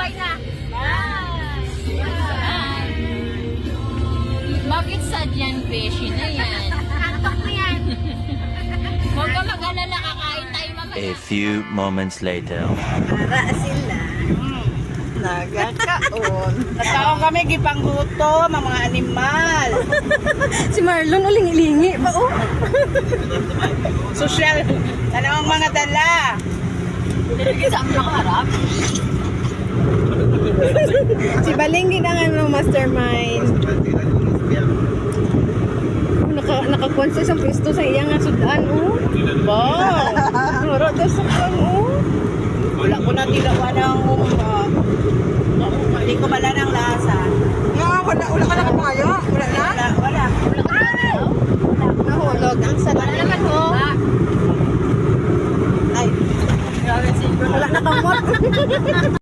Bye na. Bakit sad yan, Beshi na yan? Antok na yan. Huwag ka mag-alala, kakain tayo mamaya. A few moments later. Para sila. Nagakaon. Nataong kami gipanghuto, mga animal. Si Marlon uling-ilingi pa oh. Social. Ano ang mga dala? Saan mo nakaharap? Si Baling din ang ano, mastermind. Nakakonsa sa pwesto sa iyang nga sudan oh. Ba? Nuro daw sa kan oh. Wala ko na tilawa ng hindi ko mala ng lasa. Wala ka na kapayo? Wala na? Wala. Nahulog. Ang sarap naman ho. Ay. Wala na kamot.